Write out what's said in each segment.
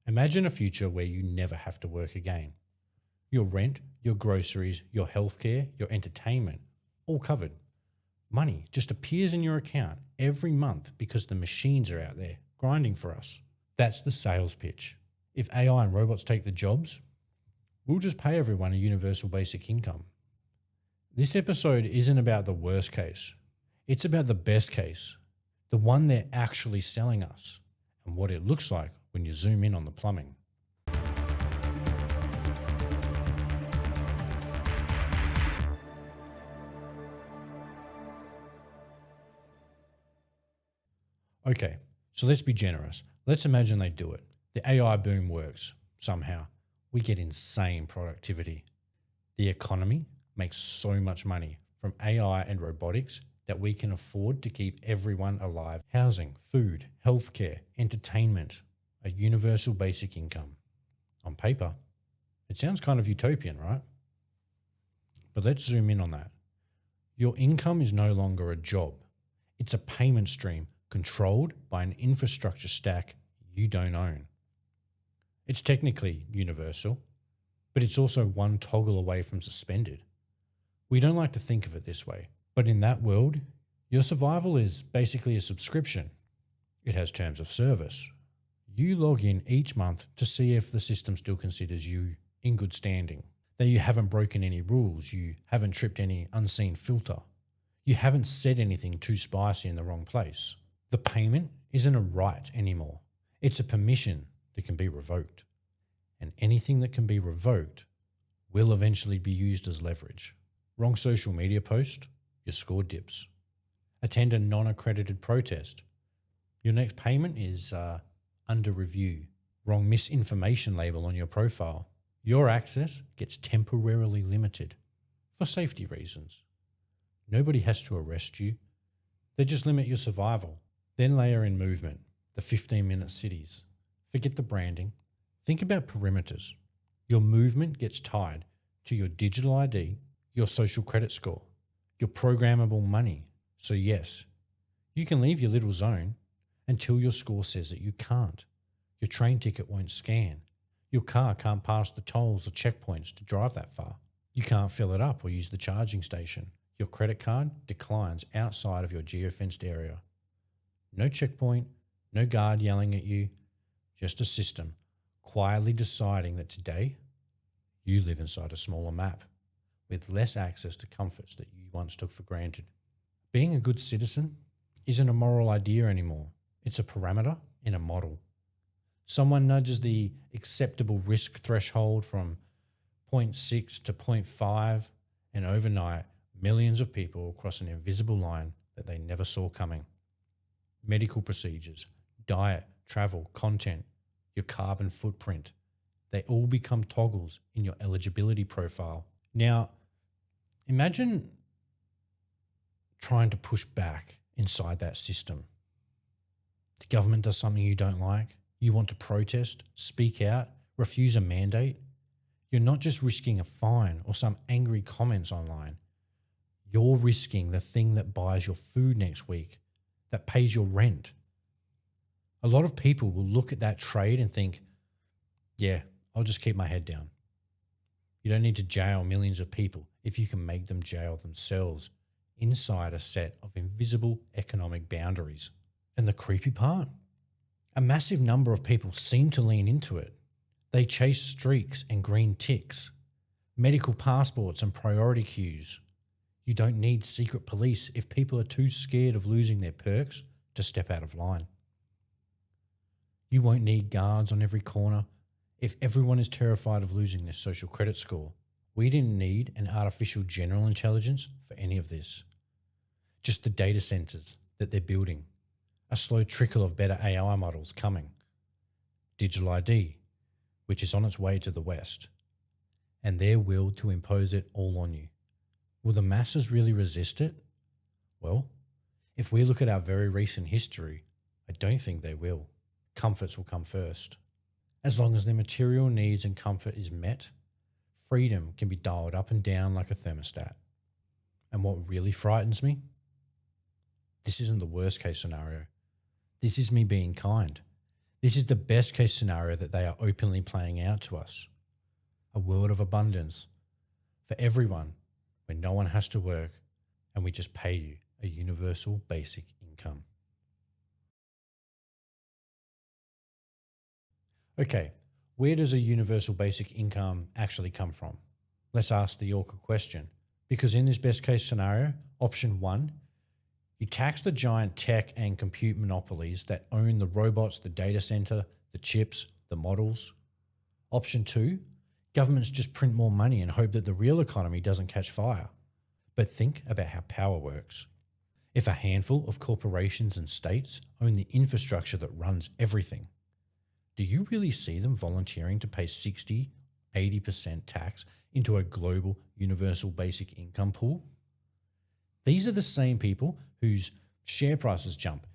Imagine a future where you never have to work again. Your rent, your groceries, your healthcare, your entertainment, all covered. Money just appears in your account every month because the machines are out there grinding for us. That's the sales pitch. If AI and robots take the jobs, we'll just pay everyone a universal basic income. This episode isn't about the worst case. It's about the best case, the one they're actually selling us, and what it looks like when you zoom in on the plumbing. Okay, so let's be generous. Let's imagine they do it. The AI boom works somehow. We get insane productivity. The economy makes so much money from AI and robotics that we can afford to keep everyone alive. Housing, food, healthcare, entertainment, a universal basic income. On paper, it sounds kind of utopian, right? But let's zoom in on that. Your income is no longer a job. It's a payment stream controlled by an infrastructure stack you don't own. It's technically universal, but it's also one toggle away from suspended. We don't like to think of it this way, but in that world, your survival is basically a subscription. It has terms of service. You log in each month to see if the system still considers you in good standing, that you haven't broken any rules, you haven't tripped any unseen filter, you haven't said anything too spicy in the wrong place. The payment isn't a right anymore. It's a permission that can be revoked. And anything that can be revoked will eventually be used as leverage. Wrong social media post, your score dips. Attend a non-accredited protest. Your next payment is under review. Wrong misinformation label on your profile. Your access gets temporarily limited for safety reasons. Nobody has to arrest you. They just limit your survival. Then layer in movement, the 15-minute cities. Forget the branding. Think about perimeters. Your movement gets tied to your digital ID, your social credit score, your programmable money. So yes, you can leave your little zone until your score says that you can't. Your train ticket won't scan. Your car can't pass the tolls or checkpoints to drive that far. You can't fill it up or use the charging station. Your credit card declines outside of your geofenced area. No checkpoint, no guard yelling at you, just a system quietly deciding that today you live inside a smaller map with less access to comforts that you once took for granted. Being a good citizen isn't a moral idea anymore. It's a parameter in a model. Someone nudges the acceptable risk threshold from 0.6 to 0.5, and overnight, millions of people cross an invisible line that they never saw coming. Medical procedures, diet, travel, content, your carbon footprint, they all become toggles in your eligibility profile. Now, imagine trying to push back inside that system. The government does something you don't like. You want to protest, speak out, refuse a mandate. You're not just risking a fine or some angry comments online. You're risking the thing that buys your food next week, that pays your rent. A lot of people will look at that trade and think, yeah, I'll just keep my head down. You don't need to jail millions of people if you can make them jail themselves inside a set of invisible economic boundaries. And the creepy part? A massive number of people seem to lean into it. They chase streaks and green ticks, medical passports and priority queues. You don't need secret police if people are too scared of losing their perks to step out of line. You won't need guards on every corner if everyone is terrified of losing their social credit score. We didn't need an artificial general intelligence for any of this. Just the data centers that they're building. A slow trickle of better AI models coming. Digital ID, which is on its way to the West. And their will to impose it all on you. Will the masses really resist it? Well, if we look at our very recent history, I don't think they will. Comforts will come first. As long as their material needs and comfort is met, freedom can be dialed up and down like a thermostat. And what really frightens me? This isn't the worst case scenario. This is me being kind. This is the best case scenario that they are openly playing out to us. A world of abundance for everyone where no one has to work and we just pay you a universal basic income. Okay, where does a universal basic income actually come from? Let's ask the awkward question. Because in this best case scenario, option 1, you tax the giant tech and compute monopolies that own the robots, the data center, the chips, the models. Option 2, governments just print more money and hope that the real economy doesn't catch fire. But think about how power works. If a handful of corporations and states own the infrastructure that runs everything, do you really see them volunteering to pay 60, 80% tax into a global universal basic income pool? These are the same people whose share prices jump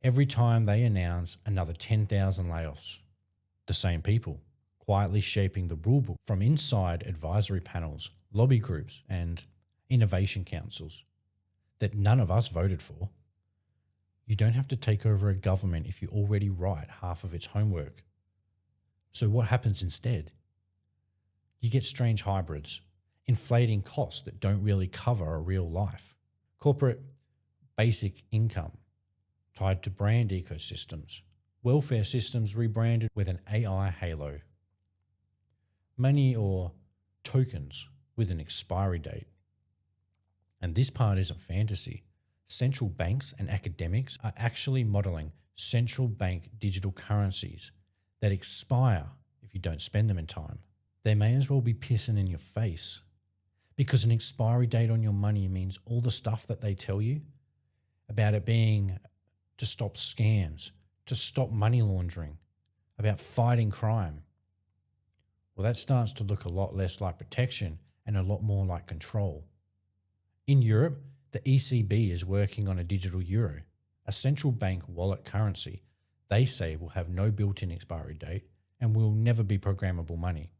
every time they announce another 10,000 layoffs. The same people quietly shaping the rulebook from inside advisory panels, lobby groups, and innovation councils that none of us voted for. You don't have to take over a government if you already write half of its homework. So what happens instead? You get strange hybrids, inflating costs that don't really cover a real life. Corporate basic income tied to brand ecosystems. Welfare systems rebranded with an AI halo. Money or tokens with an expiry date. And this part isn't fantasy. Central banks and academics are actually modeling central bank digital currencies that expire if you don't spend them in time. They may as well be pissing in your face, because an expiry date on your money means all the stuff that they tell you about it being to stop scams, to stop money laundering, about fighting crime. Well, that starts to look a lot less like protection and a lot more like control. In Europe, the ECB is working on a digital euro, a central bank wallet currency they say will have no built-in expiry date and will never be programmable money.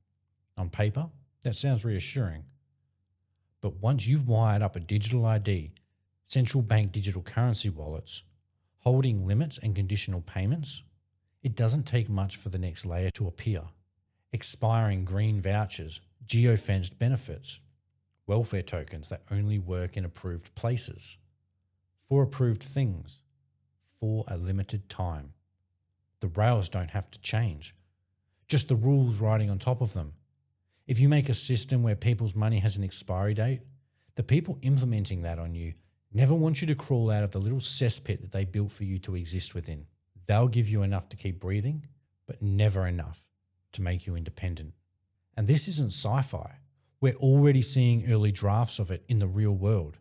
On paper, that sounds reassuring. But once you've wired up a digital ID, central bank digital currency wallets, holding limits and conditional payments, it doesn't take much for the next layer to appear. Expiring green vouchers, geofenced benefits, welfare tokens that only work in approved places, for approved things, for a limited time. The rails don't have to change, just the rules riding on top of them. If you make a system where people's money has an expiry date, the people implementing that on you never want you to crawl out of the little cesspit that they built for you to exist within. They'll give you enough to keep breathing, but never enough to make you independent. And this isn't sci-fi. We're already seeing early drafts of it in the real world.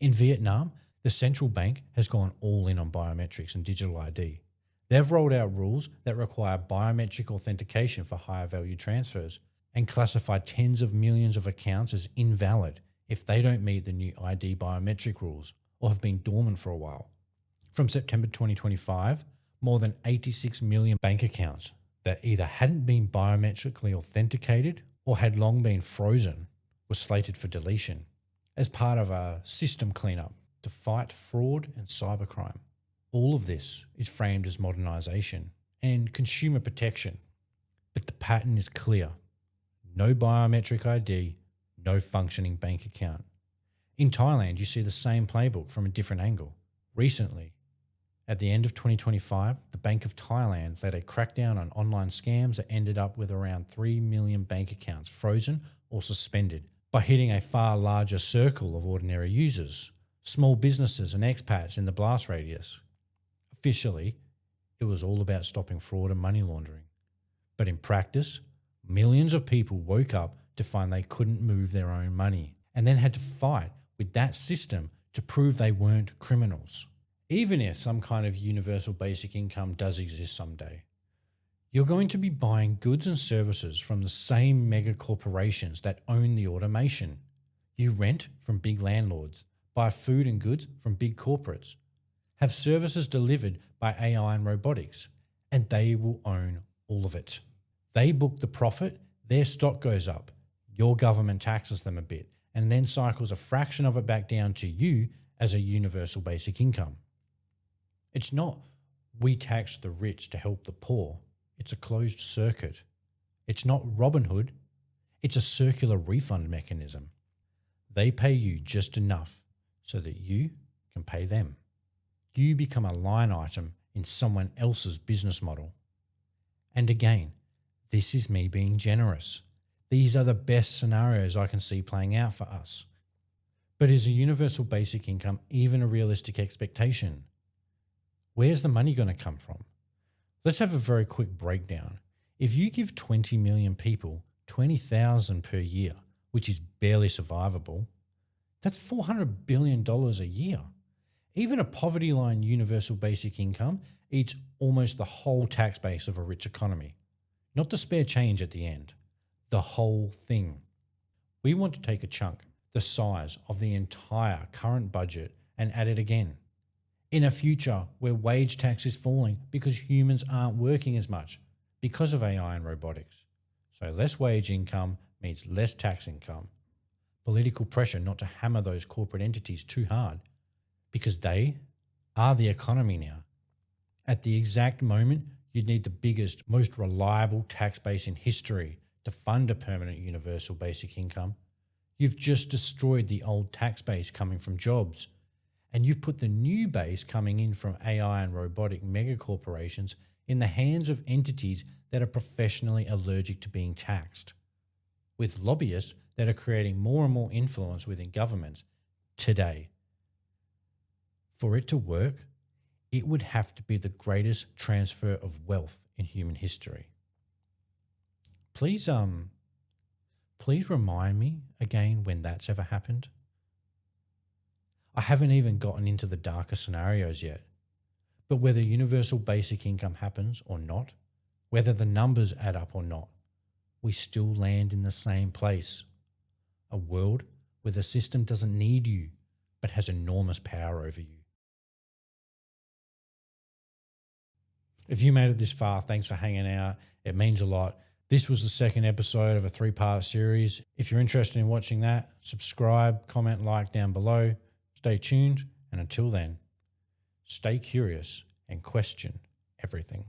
In Vietnam, the central bank has gone all in on biometrics and digital ID. They've rolled out rules that require biometric authentication for higher value transfers and classify tens of millions of accounts as invalid if they don't meet the new ID biometric rules or have been dormant for a while. From September 2025, more than 86 million bank accounts that either hadn't been biometrically authenticated or had long been frozen were slated for deletion as part of a system cleanup to fight fraud and cybercrime. All of this is framed as modernization and consumer protection, but the pattern is clear. No biometric ID, no functioning bank account. In Thailand, you see the same playbook from a different angle. Recently, at the end of 2025, the Bank of Thailand led a crackdown on online scams that ended up with around 3 million bank accounts frozen or suspended by hitting a far larger circle of ordinary users, small businesses and expats in the blast radius. Officially, it was all about stopping fraud and money laundering. But in practice, millions of people woke up to find they couldn't move their own money and then had to fight with that system to prove they weren't criminals. Even if some kind of universal basic income does exist someday, you're going to be buying goods and services from the same mega corporations that own the automation. You rent from big landlords, buy food and goods from big corporates, have services delivered by AI and robotics, and they will own all of it. They book the profit, their stock goes up, your government taxes them a bit, and then cycles a fraction of it back down to you as a universal basic income. It's not We tax the rich to help the poor. It's a closed circuit. It's not Robin Hood. It's a circular refund mechanism. They pay you just enough so that you can pay them. You become a line item in someone else's business model. And again, this is me being generous. These are the best scenarios I can see playing out for us. But is a universal basic income even a realistic expectation? Where's the money going to come from? Let's have a very quick breakdown. If you give 20 million people $20,000 per year, which is barely survivable, that's $400 billion a year. Even a poverty line universal basic income eats almost the whole tax base of a rich economy. Not the spare change at the end, the whole thing. We want to take a chunk, the size of the entire current budget, and add it again. In a future where wage tax is falling because humans aren't working as much because of AI and robotics. So less wage income means less tax income. Political pressure not to hammer those corporate entities too hard because they are the economy now. At the exact moment, you'd need the biggest, most reliable tax base in history to fund a permanent universal basic income. You've just destroyed the old tax base coming from jobs, and you've put the new base coming in from AI and robotic megacorporations in the hands of entities that are professionally allergic to being taxed, with lobbyists that are creating more and more influence within governments today. For it to work, it would have to be the greatest transfer of wealth in human history. Please remind me again when that's ever happened. I haven't even gotten into the darker scenarios yet. But whether universal basic income happens or not, whether the numbers add up or not, we still land in the same place. A world where the system doesn't need you, but has enormous power over you. If you made it this far, thanks for hanging out. It means a lot. This was the second episode of a 3-part series. If you're interested in watching that, subscribe, comment, like down below. Stay tuned, and until then, stay curious and question everything.